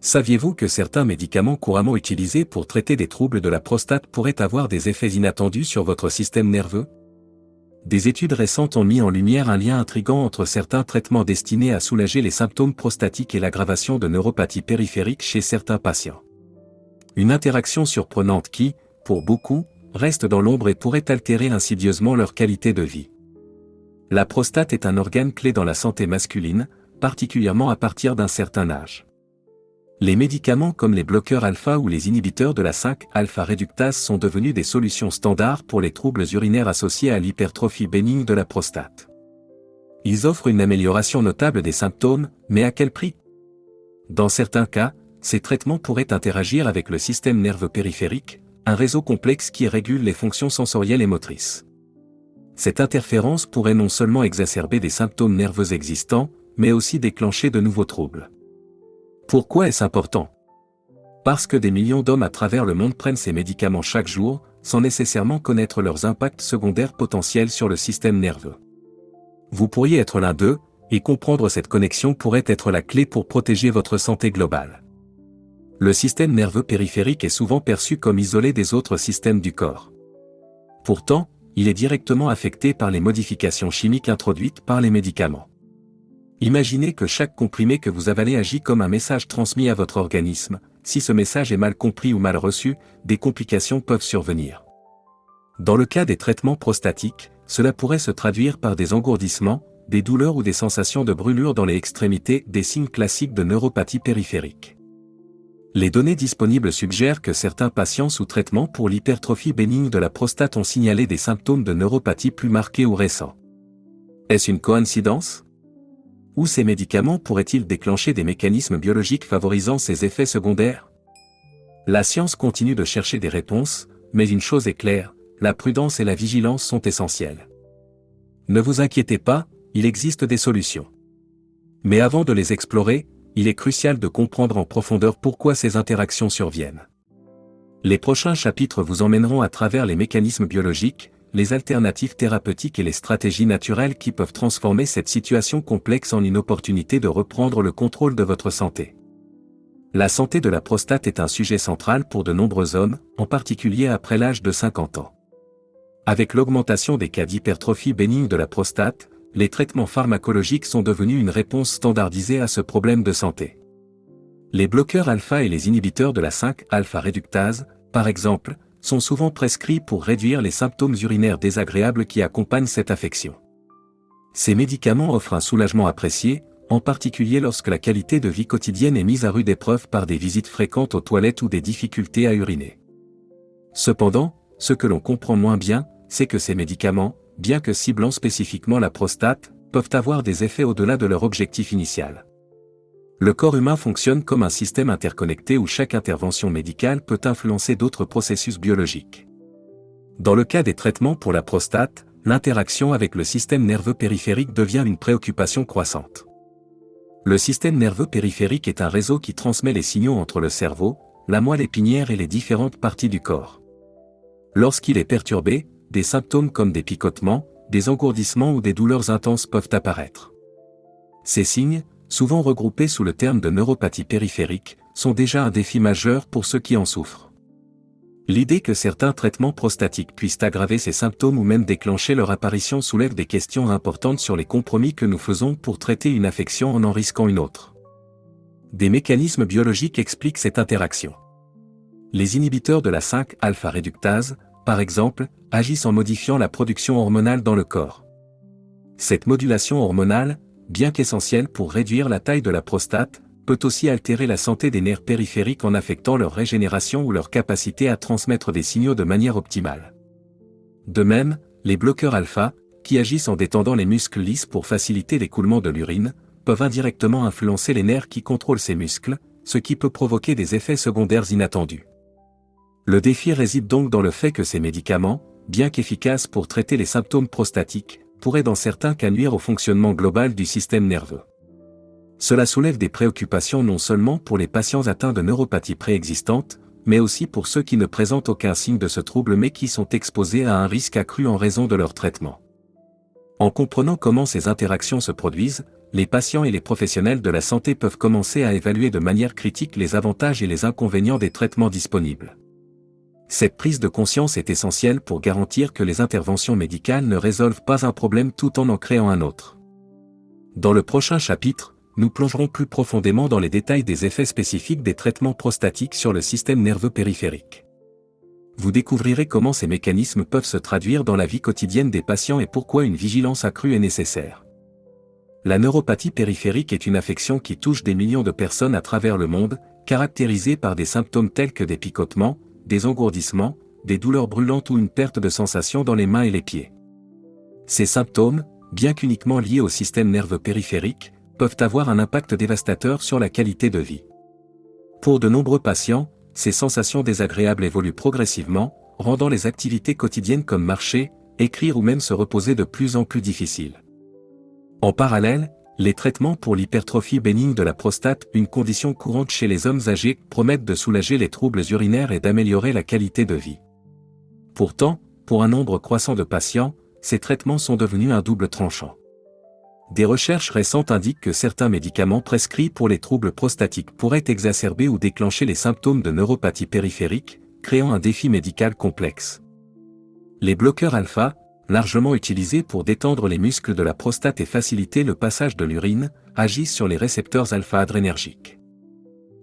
Saviez-vous que certains médicaments couramment utilisés pour traiter des troubles de la prostate pourraient avoir des effets inattendus sur votre système nerveux? Des études récentes ont mis en lumière un lien intrigant entre certains traitements destinés à soulager les symptômes prostatiques et l'aggravation de neuropathie périphérique chez certains patients. Une interaction surprenante qui, pour beaucoup, reste dans l'ombre et pourrait altérer insidieusement leur qualité de vie. La prostate est un organe clé dans la santé masculine, particulièrement à partir d'un certain âge. Les médicaments comme les bloqueurs alpha ou les inhibiteurs de la 5-alpha-réductase sont devenus des solutions standards pour les troubles urinaires associés à l'hypertrophie bénigne de la prostate. Ils offrent une amélioration notable des symptômes, mais à quel prix? Dans certains cas, ces traitements pourraient interagir avec le système nerveux périphérique, un réseau complexe qui régule les fonctions sensorielles et motrices. Cette interférence pourrait non seulement exacerber des symptômes nerveux existants, mais aussi déclencher de nouveaux troubles. Pourquoi est-ce important? Parce que des millions d'hommes à travers le monde prennent ces médicaments chaque jour, sans nécessairement connaître leurs impacts secondaires potentiels sur le système nerveux. Vous pourriez être l'un d'eux, et comprendre cette connexion pourrait être la clé pour protéger votre santé globale. Le système nerveux périphérique est souvent perçu comme isolé des autres systèmes du corps. Pourtant, il est directement affecté par les modifications chimiques introduites par les médicaments. Imaginez que chaque comprimé que vous avalez agit comme un message transmis à votre organisme. Si ce message est mal compris ou mal reçu, des complications peuvent survenir. Dans le cas des traitements prostatiques, cela pourrait se traduire par des engourdissements, des douleurs ou des sensations de brûlure dans les extrémités, des signes classiques de neuropathie périphérique. Les données disponibles suggèrent que certains patients sous traitement pour l'hypertrophie bénigne de la prostate ont signalé des symptômes de neuropathie plus marqués ou récents. Est-ce une coïncidence? Ou ces médicaments pourraient-ils déclencher des mécanismes biologiques favorisant ces effets secondaires? La science continue de chercher des réponses, mais une chose est claire, la prudence et la vigilance sont essentielles. Ne vous inquiétez pas, il existe des solutions. Mais avant de les explorer, il est crucial de comprendre en profondeur pourquoi ces interactions surviennent. Les prochains chapitres vous emmèneront à travers les mécanismes biologiques, les alternatives thérapeutiques et les stratégies naturelles qui peuvent transformer cette situation complexe en une opportunité de reprendre le contrôle de votre santé. La santé de la prostate est un sujet central pour de nombreux hommes, en particulier après l'âge de 50 ans. Avec l'augmentation des cas d'hypertrophie bénigne de la prostate, les traitements pharmacologiques sont devenus une réponse standardisée à ce problème de santé. Les bloqueurs alpha et les inhibiteurs de la 5-alpha-réductase, par exemple, sont souvent prescrits pour réduire les symptômes urinaires désagréables qui accompagnent cette affection. Ces médicaments offrent un soulagement apprécié, en particulier lorsque la qualité de vie quotidienne est mise à rude épreuve par des visites fréquentes aux toilettes ou des difficultés à uriner. Cependant, ce que l'on comprend moins bien, c'est que ces médicaments, bien que ciblant spécifiquement la prostate, peuvent avoir des effets au-delà de leur objectif initial. Le corps humain fonctionne comme un système interconnecté où chaque intervention médicale peut influencer d'autres processus biologiques. Dans le cas des traitements pour la prostate, l'interaction avec le système nerveux périphérique devient une préoccupation croissante. Le système nerveux périphérique est un réseau qui transmet les signaux entre le cerveau, la moelle épinière et les différentes parties du corps. Lorsqu'il est perturbé, des symptômes comme des picotements, des engourdissements ou des douleurs intenses peuvent apparaître. Ces signes, souvent regroupés sous le terme de neuropathie périphérique, sont déjà un défi majeur pour ceux qui en souffrent. L'idée que certains traitements prostatiques puissent aggraver ces symptômes ou même déclencher leur apparition soulève des questions importantes sur les compromis que nous faisons pour traiter une affection en risquant une autre. Des mécanismes biologiques expliquent cette interaction. Les inhibiteurs de la 5-alpha-réductase, par exemple, agissent en modifiant la production hormonale dans le corps. Cette modulation hormonale, bien qu'essentielle pour réduire la taille de la prostate, peut aussi altérer la santé des nerfs périphériques en affectant leur régénération ou leur capacité à transmettre des signaux de manière optimale. De même, les bloqueurs alpha, qui agissent en détendant les muscles lisses pour faciliter l'écoulement de l'urine, peuvent indirectement influencer les nerfs qui contrôlent ces muscles, ce qui peut provoquer des effets secondaires inattendus. Le défi réside donc dans le fait que ces médicaments, bien qu'efficaces pour traiter les symptômes prostatiques, pourraient dans certains cas nuire au fonctionnement global du système nerveux. Cela soulève des préoccupations non seulement pour les patients atteints de neuropathie préexistante, mais aussi pour ceux qui ne présentent aucun signe de ce trouble mais qui sont exposés à un risque accru en raison de leur traitement. En comprenant comment ces interactions se produisent, les patients et les professionnels de la santé peuvent commencer à évaluer de manière critique les avantages et les inconvénients des traitements disponibles. Cette prise de conscience est essentielle pour garantir que les interventions médicales ne résolvent pas un problème tout en créant un autre. Dans le prochain chapitre, nous plongerons plus profondément dans les détails des effets spécifiques des traitements prostatiques sur le système nerveux périphérique. Vous découvrirez comment ces mécanismes peuvent se traduire dans la vie quotidienne des patients et pourquoi une vigilance accrue est nécessaire. La neuropathie périphérique est une affection qui touche des millions de personnes à travers le monde, caractérisée par des symptômes tels que des picotements, des engourdissements, des douleurs brûlantes ou une perte de sensation dans les mains et les pieds. Ces symptômes, bien qu'uniquement liés au système nerveux périphérique, peuvent avoir un impact dévastateur sur la qualité de vie. Pour de nombreux patients, ces sensations désagréables évoluent progressivement, rendant les activités quotidiennes comme marcher, écrire ou même se reposer de plus en plus difficiles. En parallèle, les traitements pour l'hypertrophie bénigne de la prostate, une condition courante chez les hommes âgés, promettent de soulager les troubles urinaires et d'améliorer la qualité de vie. Pourtant, pour un nombre croissant de patients, ces traitements sont devenus un double tranchant. Des recherches récentes indiquent que certains médicaments prescrits pour les troubles prostatiques pourraient exacerber ou déclencher les symptômes de neuropathie périphérique, créant un défi médical complexe. Les bloqueurs alpha, largement utilisés pour détendre les muscles de la prostate et faciliter le passage de l'urine, agissent sur les récepteurs alpha-adrénergiques.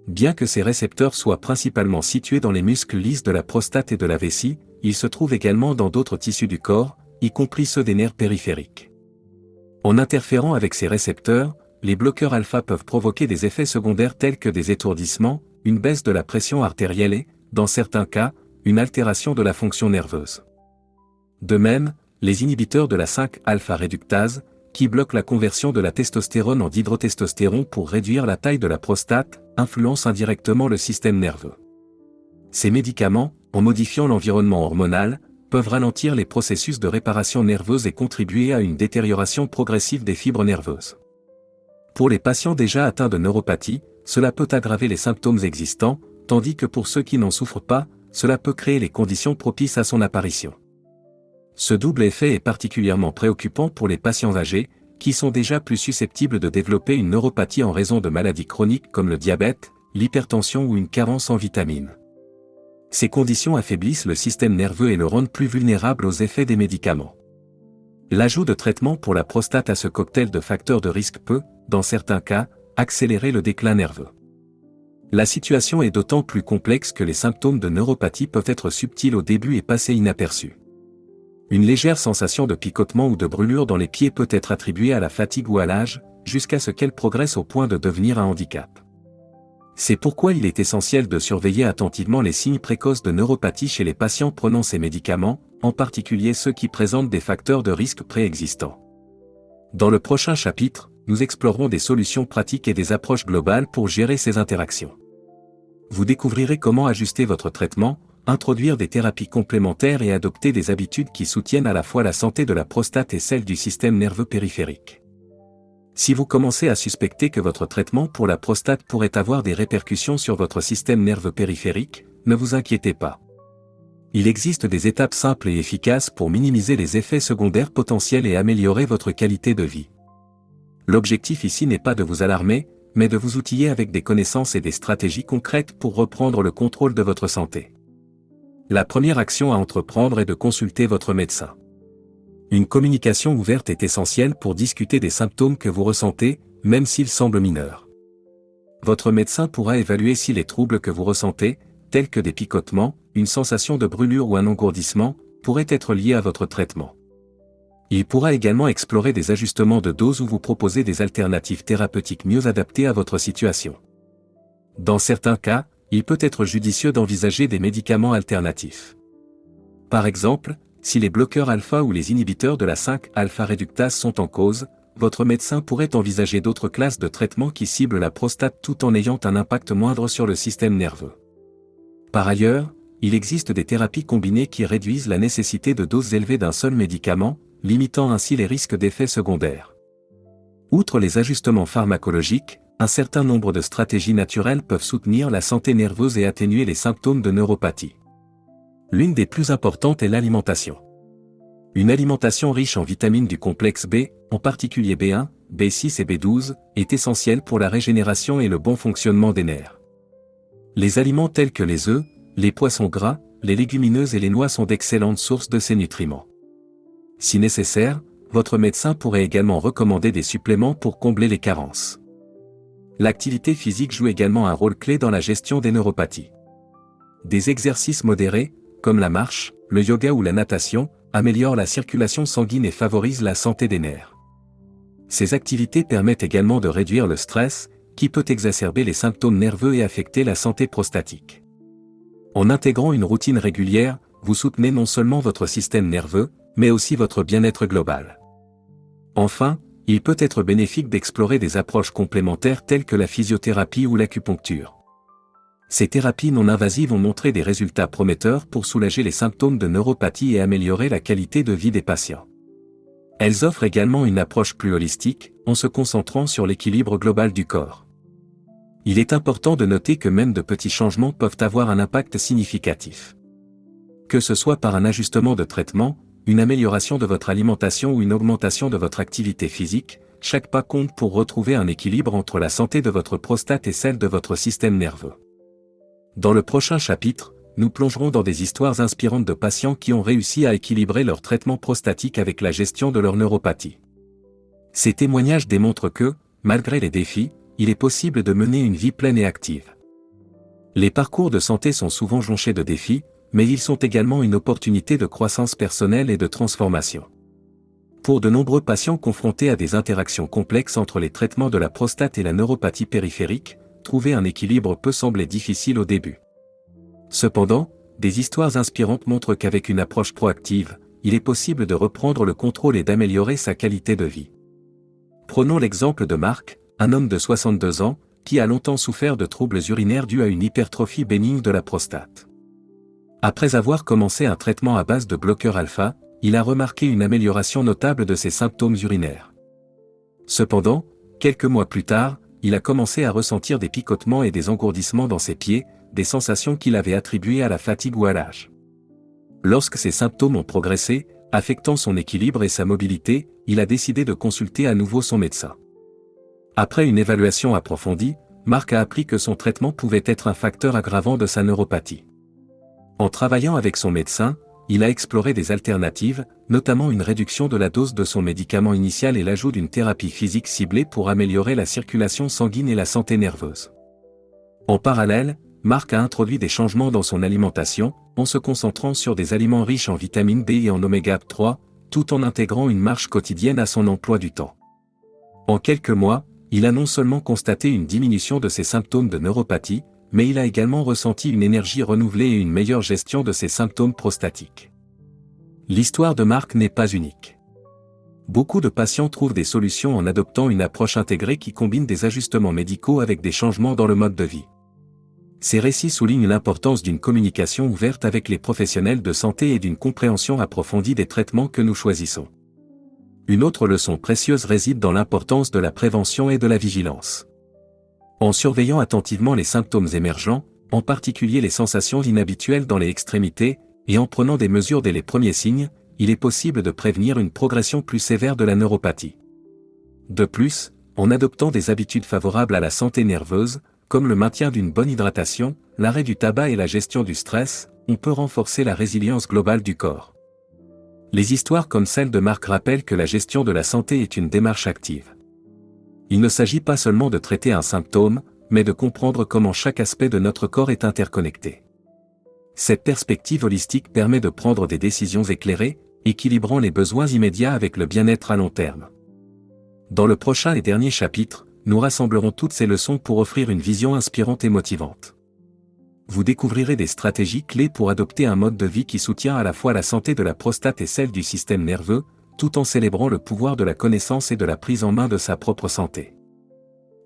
Bien que ces récepteurs soient principalement situés dans les muscles lisses de la prostate et de la vessie, ils se trouvent également dans d'autres tissus du corps, y compris ceux des nerfs périphériques. En interférant avec ces récepteurs, les bloqueurs alpha peuvent provoquer des effets secondaires tels que des étourdissements, une baisse de la pression artérielle et, dans certains cas, une altération de la fonction nerveuse. De même, les inhibiteurs de la 5-alpha-réductase, qui bloquent la conversion de la testostérone en dihydrotestostérone pour réduire la taille de la prostate, influencent indirectement le système nerveux. Ces médicaments, en modifiant l'environnement hormonal, peuvent ralentir les processus de réparation nerveuse et contribuer à une détérioration progressive des fibres nerveuses. Pour les patients déjà atteints de neuropathie, cela peut aggraver les symptômes existants, tandis que pour ceux qui n'en souffrent pas, cela peut créer les conditions propices à son apparition. Ce double effet est particulièrement préoccupant pour les patients âgés, qui sont déjà plus susceptibles de développer une neuropathie en raison de maladies chroniques comme le diabète, l'hypertension ou une carence en vitamines. Ces conditions affaiblissent le système nerveux et le rendent plus vulnérable aux effets des médicaments. L'ajout de traitements pour la prostate à ce cocktail de facteurs de risque peut, dans certains cas, accélérer le déclin nerveux. La situation est d'autant plus complexe que les symptômes de neuropathie peuvent être subtils au début et passer inaperçus. Une légère sensation de picotement ou de brûlure dans les pieds peut être attribuée à la fatigue ou à l'âge, jusqu'à ce qu'elle progresse au point de devenir un handicap. C'est pourquoi il est essentiel de surveiller attentivement les signes précoces de neuropathie chez les patients prenant ces médicaments, en particulier ceux qui présentent des facteurs de risque préexistants. Dans le prochain chapitre, nous explorerons des solutions pratiques et des approches globales pour gérer ces interactions. Vous découvrirez comment ajuster votre traitement, introduire des thérapies complémentaires et adopter des habitudes qui soutiennent à la fois la santé de la prostate et celle du système nerveux périphérique. Si vous commencez à suspecter que votre traitement pour la prostate pourrait avoir des répercussions sur votre système nerveux périphérique, ne vous inquiétez pas. Il existe des étapes simples et efficaces pour minimiser les effets secondaires potentiels et améliorer votre qualité de vie. L'objectif ici n'est pas de vous alarmer, mais de vous outiller avec des connaissances et des stratégies concrètes pour reprendre le contrôle de votre santé. La première action à entreprendre est de consulter votre médecin. Une communication ouverte est essentielle pour discuter des symptômes que vous ressentez, même s'ils semblent mineurs. Votre médecin pourra évaluer si les troubles que vous ressentez, tels que des picotements, une sensation de brûlure ou un engourdissement, pourraient être liés à votre traitement. Il pourra également explorer des ajustements de dose ou vous proposer des alternatives thérapeutiques mieux adaptées à votre situation. Dans certains cas, il peut être judicieux d'envisager des médicaments alternatifs. Par exemple, si les bloqueurs alpha ou les inhibiteurs de la 5-alpha-réductase sont en cause, votre médecin pourrait envisager d'autres classes de traitements qui ciblent la prostate tout en ayant un impact moindre sur le système nerveux. Par ailleurs, il existe des thérapies combinées qui réduisent la nécessité de doses élevées d'un seul médicament, limitant ainsi les risques d'effets secondaires. Outre les ajustements pharmacologiques, un certain nombre de stratégies naturelles peuvent soutenir la santé nerveuse et atténuer les symptômes de neuropathie. L'une des plus importantes est l'alimentation. Une alimentation riche en vitamines du complexe B, en particulier B1, B6 et B12, est essentielle pour la régénération et le bon fonctionnement des nerfs. Les aliments tels que les œufs, les poissons gras, les légumineuses et les noix sont d'excellentes sources de ces nutriments. Si nécessaire, votre médecin pourrait également recommander des suppléments pour combler les carences. L'activité physique joue également un rôle clé dans la gestion des neuropathies. Des exercices modérés, comme la marche, le yoga ou la natation, améliorent la circulation sanguine et favorisent la santé des nerfs. Ces activités permettent également de réduire le stress, qui peut exacerber les symptômes nerveux et affecter la santé prostatique. En intégrant une routine régulière, vous soutenez non seulement votre système nerveux, mais aussi votre bien-être global. Enfin, il peut être bénéfique d'explorer des approches complémentaires telles que la physiothérapie ou l'acupuncture. Ces thérapies non invasives ont montré des résultats prometteurs pour soulager les symptômes de neuropathie et améliorer la qualité de vie des patients. Elles offrent également une approche plus holistique, en se concentrant sur l'équilibre global du corps. Il est important de noter que même de petits changements peuvent avoir un impact significatif. Que ce soit par un ajustement de traitement, une amélioration de votre alimentation ou une augmentation de votre activité physique, chaque pas compte pour retrouver un équilibre entre la santé de votre prostate et celle de votre système nerveux. Dans le prochain chapitre, nous plongerons dans des histoires inspirantes de patients qui ont réussi à équilibrer leur traitement prostatique avec la gestion de leur neuropathie. Ces témoignages démontrent que, malgré les défis, il est possible de mener une vie pleine et active. Les parcours de santé sont souvent jonchés de défis, mais ils sont également une opportunité de croissance personnelle et de transformation. Pour de nombreux patients confrontés à des interactions complexes entre les traitements de la prostate et la neuropathie périphérique, trouver un équilibre peut sembler difficile au début. Cependant, des histoires inspirantes montrent qu'avec une approche proactive, il est possible de reprendre le contrôle et d'améliorer sa qualité de vie. Prenons l'exemple de Marc, un homme de 62 ans, qui a longtemps souffert de troubles urinaires dus à une hypertrophie bénigne de la prostate. Après avoir commencé un traitement à base de bloqueurs alpha, il a remarqué une amélioration notable de ses symptômes urinaires. Cependant, quelques mois plus tard, il a commencé à ressentir des picotements et des engourdissements dans ses pieds, des sensations qu'il avait attribuées à la fatigue ou à l'âge. Lorsque ces symptômes ont progressé, affectant son équilibre et sa mobilité, il a décidé de consulter à nouveau son médecin. Après une évaluation approfondie, Marc a appris que son traitement pouvait être un facteur aggravant de sa neuropathie. En travaillant avec son médecin, il a exploré des alternatives, notamment une réduction de la dose de son médicament initial et l'ajout d'une thérapie physique ciblée pour améliorer la circulation sanguine et la santé nerveuse. En parallèle, Marc a introduit des changements dans son alimentation, en se concentrant sur des aliments riches en vitamine B et en oméga 3, tout en intégrant une marche quotidienne à son emploi du temps. En quelques mois, il a non seulement constaté une diminution de ses symptômes de neuropathie, mais il a également ressenti une énergie renouvelée et une meilleure gestion de ses symptômes prostatiques. L'histoire de Marc n'est pas unique. Beaucoup de patients trouvent des solutions en adoptant une approche intégrée qui combine des ajustements médicaux avec des changements dans le mode de vie. Ces récits soulignent l'importance d'une communication ouverte avec les professionnels de santé et d'une compréhension approfondie des traitements que nous choisissons. Une autre leçon précieuse réside dans l'importance de la prévention et de la vigilance. En surveillant attentivement les symptômes émergents, en particulier les sensations inhabituelles dans les extrémités, et en prenant des mesures dès les premiers signes, il est possible de prévenir une progression plus sévère de la neuropathie. De plus, en adoptant des habitudes favorables à la santé nerveuse, comme le maintien d'une bonne hydratation, l'arrêt du tabac et la gestion du stress, on peut renforcer la résilience globale du corps. Les histoires comme celle de Marc rappellent que la gestion de la santé est une démarche active. Il ne s'agit pas seulement de traiter un symptôme, mais de comprendre comment chaque aspect de notre corps est interconnecté. Cette perspective holistique permet de prendre des décisions éclairées, équilibrant les besoins immédiats avec le bien-être à long terme. Dans le prochain et dernier chapitre, nous rassemblerons toutes ces leçons pour offrir une vision inspirante et motivante. Vous découvrirez des stratégies clés pour adopter un mode de vie qui soutient à la fois la santé de la prostate et celle du système nerveux, tout en célébrant le pouvoir de la connaissance et de la prise en main de sa propre santé.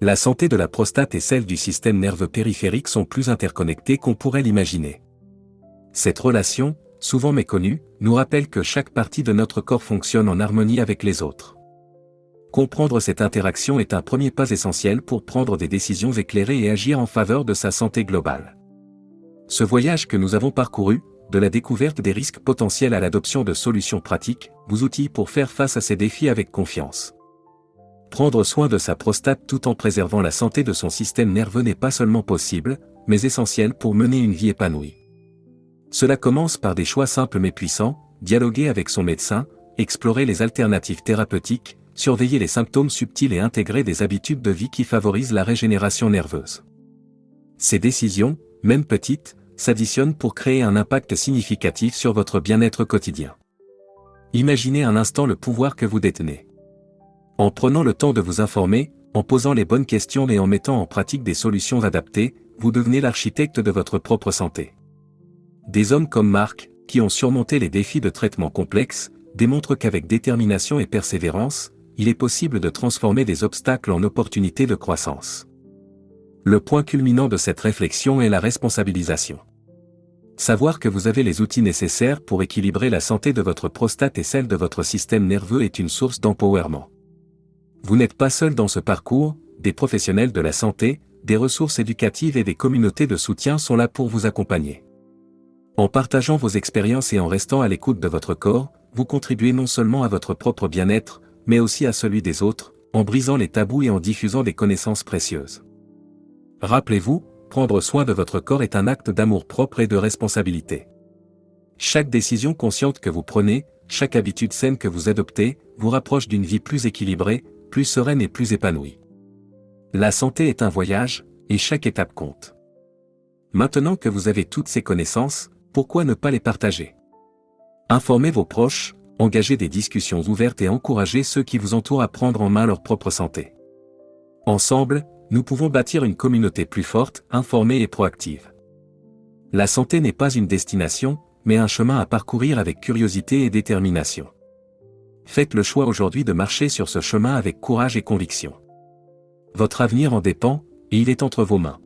La santé de la prostate et celle du système nerveux périphérique sont plus interconnectées qu'on pourrait l'imaginer. Cette relation, souvent méconnue, nous rappelle que chaque partie de notre corps fonctionne en harmonie avec les autres. Comprendre cette interaction est un premier pas essentiel pour prendre des décisions éclairées et agir en faveur de sa santé globale. Ce voyage que nous avons parcouru, de la découverte des risques potentiels à l'adoption de solutions pratiques, vous outille pour faire face à ces défis avec confiance. Prendre soin de sa prostate tout en préservant la santé de son système nerveux n'est pas seulement possible, mais essentiel pour mener une vie épanouie. Cela commence par des choix simples mais puissants, dialoguer avec son médecin, explorer les alternatives thérapeutiques, surveiller les symptômes subtils et intégrer des habitudes de vie qui favorisent la régénération nerveuse. Ces décisions, même petites, s'additionnent pour créer un impact significatif sur votre bien-être quotidien. Imaginez un instant le pouvoir que vous détenez. En prenant le temps de vous informer, en posant les bonnes questions et en mettant en pratique des solutions adaptées, vous devenez l'architecte de votre propre santé. Des hommes comme Marc, qui ont surmonté les défis de traitement complexes, démontrent qu'avec détermination et persévérance, il est possible de transformer des obstacles en opportunités de croissance. Le point culminant de cette réflexion est la responsabilisation. Savoir que vous avez les outils nécessaires pour équilibrer la santé de votre prostate et celle de votre système nerveux est une source d'empowerment. Vous n'êtes pas seul dans ce parcours, des professionnels de la santé, des ressources éducatives et des communautés de soutien sont là pour vous accompagner. En partageant vos expériences et en restant à l'écoute de votre corps, vous contribuez non seulement à votre propre bien-être, mais aussi à celui des autres, en brisant les tabous et en diffusant des connaissances précieuses. Rappelez-vous, prendre soin de votre corps est un acte d'amour-propre et de responsabilité. Chaque décision consciente que vous prenez, chaque habitude saine que vous adoptez, vous rapproche d'une vie plus équilibrée, plus sereine et plus épanouie. La santé est un voyage, et chaque étape compte. Maintenant que vous avez toutes ces connaissances, pourquoi ne pas les partager? Informez vos proches, engagez des discussions ouvertes et encouragez ceux qui vous entourent à prendre en main leur propre santé. Ensemble, nous pouvons bâtir une communauté plus forte, informée et proactive. La santé n'est pas une destination, mais un chemin à parcourir avec curiosité et détermination. Faites le choix aujourd'hui de marcher sur ce chemin avec courage et conviction. Votre avenir en dépend, et il est entre vos mains.